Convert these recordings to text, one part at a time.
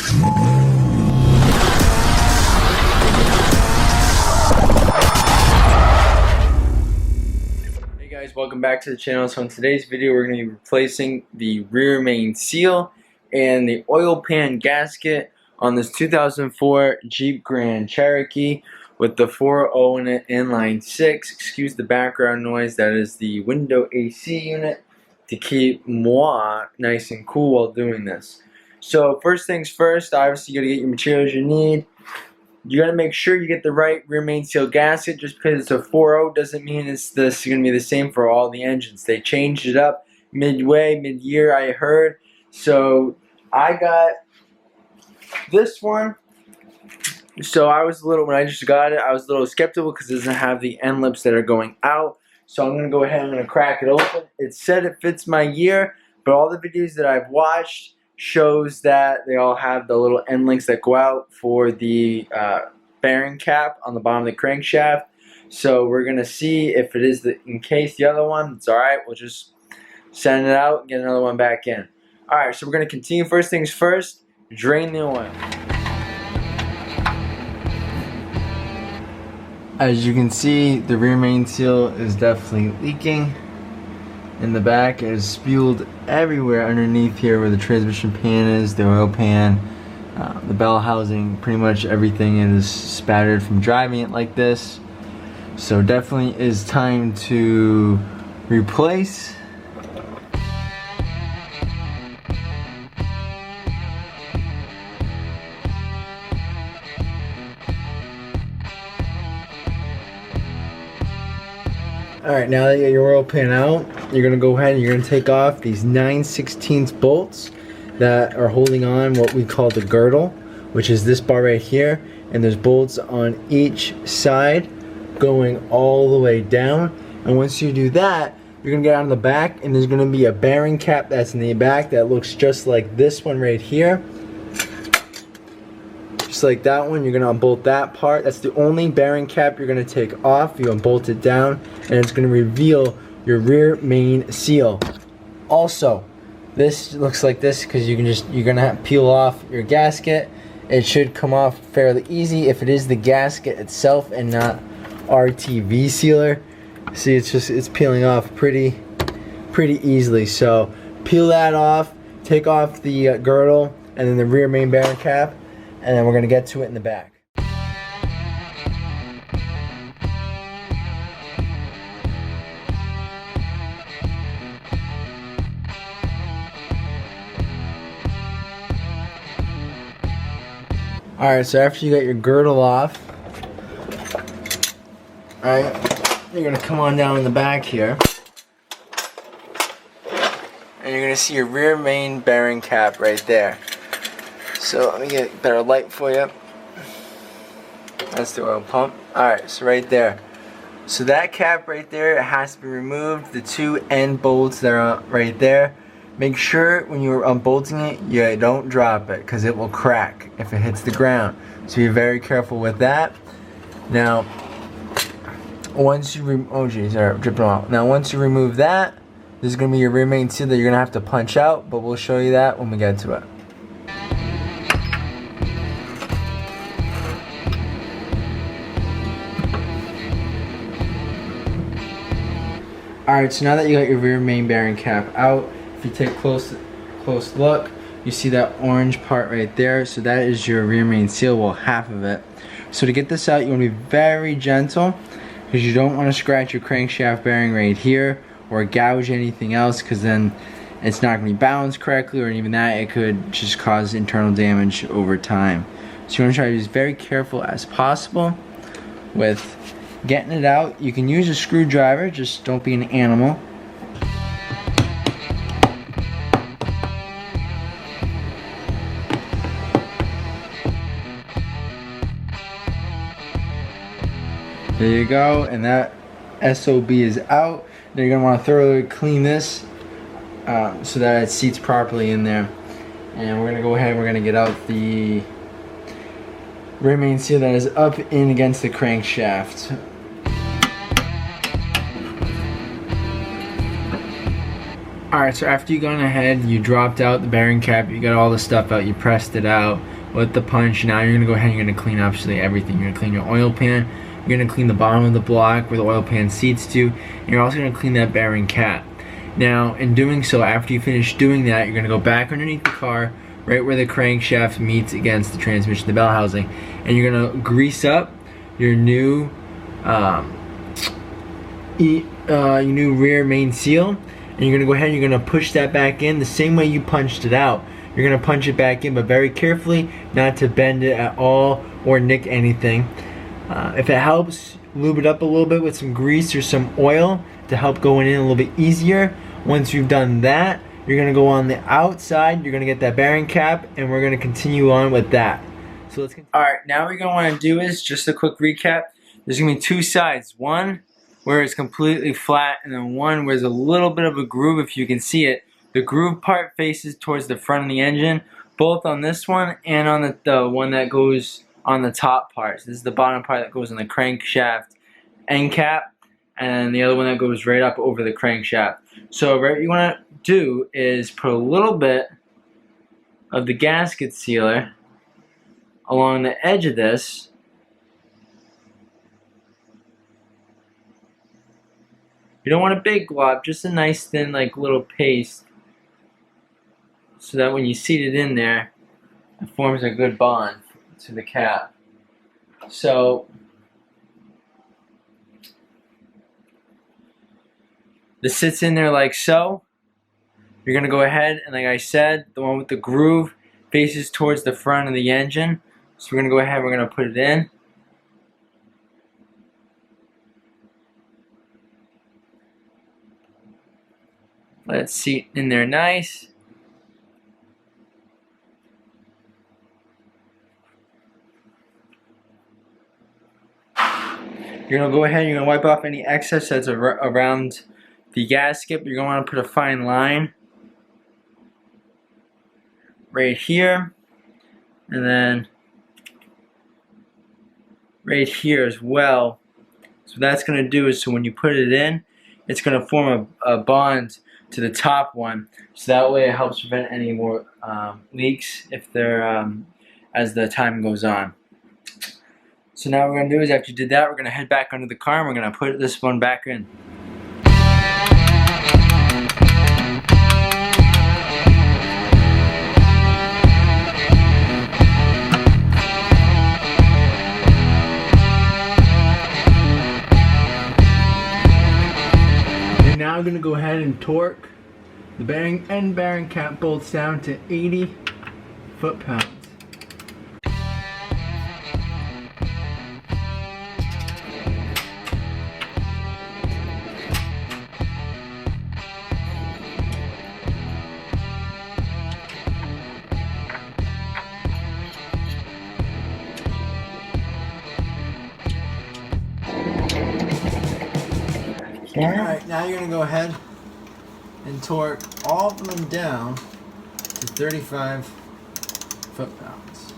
Hey guys, welcome back to the channel. So in today's video we're going to be replacing the rear main seal and the oil pan gasket on this 2004 Jeep Grand Cherokee with the 4.0 in it, inline 6. Excuse the background noise, that is the window AC unit to keep moi nice and cool while doing this. So first things first, obviously you got to get your materials you need. You gotta make sure you get the right rear main seal gasket. Just because it's a 4.0 doesn't mean it's gonna be the same for all the engines. They changed it up mid-year, I heard. So I got this one. So I was when I just got it, I was a little skeptical because it doesn't have the end lips that are going out. So I'm gonna go ahead and I'm gonna crack it open. It said it fits my year, but all the videos that I've watched shows that they all have the little end links that go out for the bearing cap on the bottom of the crankshaft. So we're gonna see if it is in case the other one, it's alright, we'll just send it out and get another one back in. Alright, so we're gonna continue. First things first, drain the oil. As you can see, the rear main seal is definitely leaking. In the back is spewed everywhere underneath here where the transmission pan is, the oil pan, the bell housing, pretty much everything is spattered from driving it like this. So definitely is time to replace. Alright, now that you get your oil pan out, you're going to go ahead and you're going to take off these 9/16 bolts that are holding on what we call the girdle, which is this bar right here, and there's bolts on each side going all the way down. And once you do that, you're going to get on the back and there's going to be a bearing cap that's in the back that looks just like this one right here. Just like that one, you're going to unbolt that part. That's the only bearing cap you're going to take off. You unbolt it down and it's going to reveal your rear main seal. Also, this looks like this because you're going to have to peel off your gasket. It should come off fairly easy if it is the gasket itself and not RTV sealer. See, it's peeling off pretty easily. So peel that off, take off the girdle and then the rear main bearing cap, and then we're going to get to it in the back. Alright, so after you got your girdle off, alright, you're going to come on down in the back here, and you're going to see your rear main bearing cap right there. So let me get a better light for you. That's the oil pump. Alright, so right there. So that cap right there has to be removed. The two end bolts that are right there. Make sure when you're unbolting it, you don't drop it because it will crack if it hits the ground. So be very careful with that. Now, once you dripping off. Now, once you remove that, this is going to be your rear main seal that you're going to have to punch out, but we'll show you that when we get to it. Alright, so now that you got your rear main bearing cap out, if you take a close look, you see that orange part right there. So that is your rear main seal, well, half of it. So to get this out, you want to be very gentle because you don't want to scratch your crankshaft bearing right here or gouge anything else, because then it's not going to be balanced correctly, or even that, it could just cause internal damage over time. So you want to try to be as very careful as possible with getting it out. You can use a screwdriver, just don't be an animal. There you go, and that SOB is out. Now you're going to want to thoroughly clean this so that it seats properly in there. And we're going to go ahead and we're going to get out the rear main seal that is up in against the crankshaft. Alright, so after you gone ahead, you dropped out the bearing cap, you got all the stuff out, you pressed it out, with the punch. Now you're gonna go ahead and you're gonna clean absolutely everything. You're gonna clean your oil pan, you're gonna clean the bottom of the block where the oil pan seats to, and you're also gonna clean that bearing cap. Now, in doing so, after you finish doing that, you're gonna go back underneath the car, right where the crankshaft meets against the transmission, the bell housing, and you're gonna grease up your new rear main seal, and you're gonna go ahead and you're gonna push that back in the same way you punched it out. You're gonna punch it back in, but very carefully, not to bend it at all or nick anything. If it helps, lube it up a little bit with some grease or some oil to help going in a little bit easier. Once you've done that, you're gonna go on the outside, you're gonna get that bearing cap, and we're gonna continue on with that. So let's continue. Alright, now what you're gonna wanna do is, just a quick recap, there's gonna be two sides. One where it's completely flat, and then one where there's a little bit of a groove, if you can see it. The groove part faces towards the front of the engine, both on this one and on the one that goes on the top part. So this is the bottom part that goes on the crankshaft end cap, and the other one that goes right up over the crankshaft. So what you want to do is put a little bit of the gasket sealer along the edge of this. You don't want a big glob, just a nice thin like little paste, so that when you seat it in there, it forms a good bond to the cap. So this sits in there like so. You're gonna go ahead and, like I said, the one with the groove faces towards the front of the engine. So we're gonna go ahead, we're gonna put it in. Let it seat in there nice. You're gonna go ahead and you're gonna wipe off any excess that's around the gasket. You're gonna want to put a fine line right here, and then right here as well. So what that's gonna do is, so when you put it in, it's gonna form a bond to the top one, so that way it helps prevent any more leaks if they're as the time goes on. So now what we're going to do is, after you did that, we're going to head back under the car and we're going to put this one back in. And now I'm going to go ahead and torque the bearing and bearing cap bolts down to 80 foot-pounds. Alright, now you're going to go ahead and torque all of them down to 35 foot-pounds.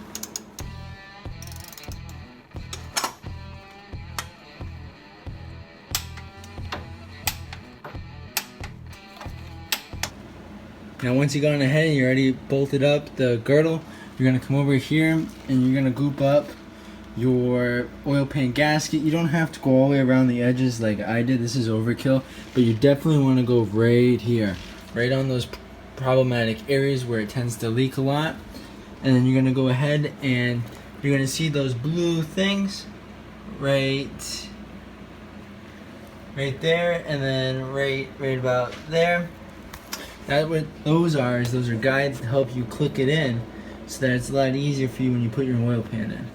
Now once you gone ahead and you already bolted up the girdle, you're going to come over here and you're going to goop up your oil pan gasket. You don't have to go all the way around the edges like I did. This is overkill, but you definitely want to go right here, right on those problematic areas where it tends to leak a lot. And then you're going to go ahead and you're going to see those blue things right there, and then right about there. That's what those are, is those are guides to help you click it in so that it's a lot easier for you when you put your oil pan in.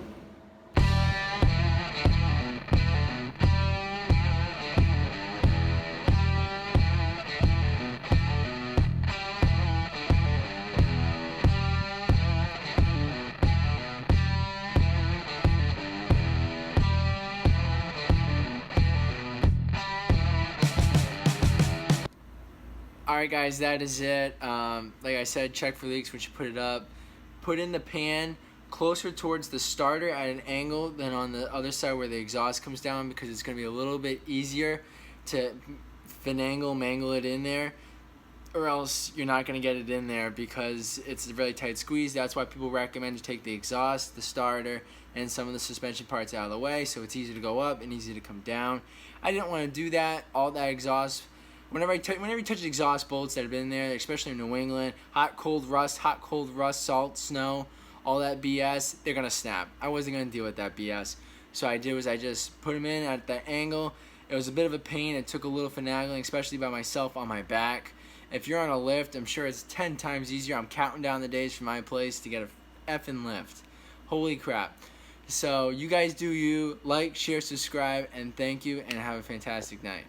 Alright guys, that is it. Like I said, check for leaks when you put it up. Put in the pan closer towards the starter at an angle than on the other side where the exhaust comes down, because it's going to be a little bit easier to mangle it in there. or else you're not going to get it in there because it's a really tight squeeze. That's why people recommend to take the exhaust, the starter, and some of the suspension parts out of the way so it's easy to go up and easy to come down. I didn't want to do that. All that exhaust, whenever you touch exhaust bolts that have been there, especially in New England, hot, cold rust, salt, snow, all that BS, they're going to snap. I wasn't going to deal with that BS. So I just put them in at that angle. It was a bit of a pain. It took a little finagling, especially by myself on my back. If you're on a lift, I'm sure it's 10 times easier. I'm counting down the days from my place to get a effing lift. Holy crap. So you guys do you. Like, share, subscribe, and thank you, and have a fantastic night.